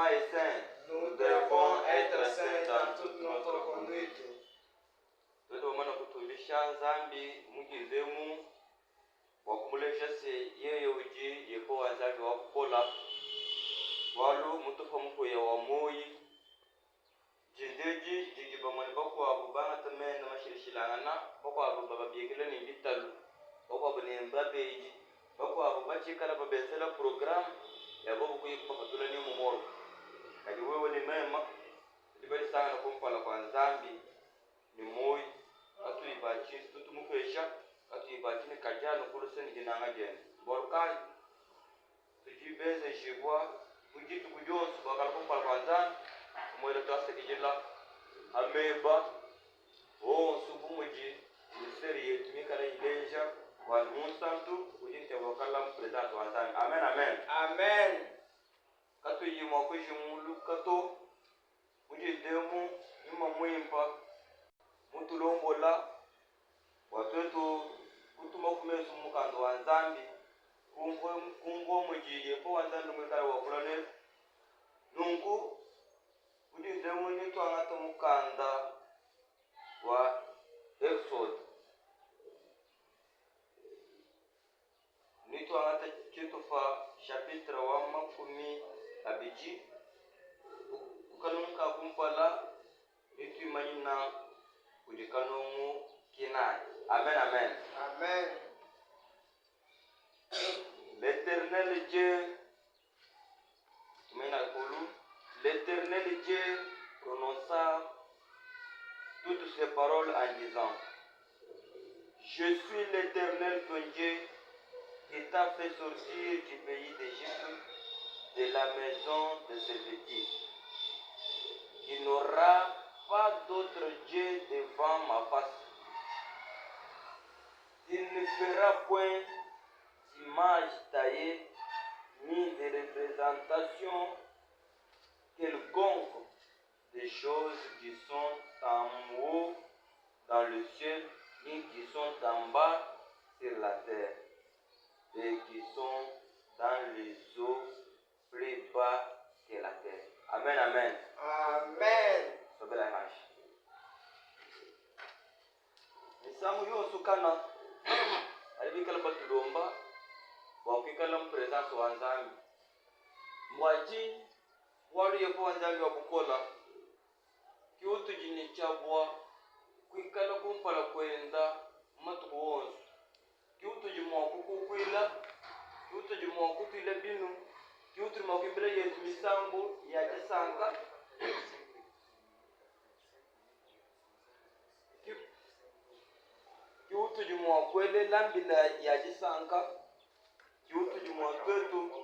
enfant est saint. Nous devons être saints dans toute notre conduite. Tudomana kutulisha zambi mugizemu wakumulesha se yeye uji yeko wazabi wakukola walu mutufa mukoya wa moyi jindeji jigibamani bako abubanga tamena mashirishilangana bako abubaba biegela ni bitalu bako abune mbabeji bako abubachi kala babesela program ya bobu kuyikpa fatula ni mumoro kadi wewe ni mema dibali sana kumpala kwa zambi ni moyi atu ibachi tutu mufesha atu ibachi ni kajano kuluseni jinanga jene borkai tujibeze shibwa kujitu kujonsu bakala kumpala kwa zambi mwele tasa kijila ameba subumuji miseri yetumikala ileja wa munsantu kujinte wakala mpresent wa zambi amen amen Amen. katu yimo kujimulu kato mujidemu nyuma mwimpa mutulombola watoto kutuma kumesu mukando wa nzambi kungo mujiye po wanzambi mwekala wakulane nungu mujidemu nitwangata mukanda wa Exode nitwangata chitufa chapitre wa makumi abiji ukanunka kumpala nitwimanyina kujikanungu kinai amen amen Amen. l'éternel Dieu l'éternel Dieu prononça toutes ces paroles en disant: Je suis l'Éternel ton Dieu qui t'a fait sortir du pays d'Égypte, de la maison de servitude. Il n'aura pas d'autre Dieu devant ma face. Il ne fera point d'image taillée ni de représentation quelconque des choses qui sont en haut dans le ciel, ni qui sont en bas sur la terre, et qui sont dans les eaux plus bas que la terre. Amen, amen. Amen. Sobe la image. Nisamu yo sukana alibikala batulomba wakikala mpresence wa nzambi mwaji walu yepo wanzambi wakukola kiutu jini chabwa kwikala kumpala kwenda matuku wonsu kiutu jimwa kukukwila kiutu jimwa kutwila binu kiutu jimwa kuimbila yetu misambu ya jasanka kiutu jimwa kwele lambila ya jasanka kiutu jimwa kwetu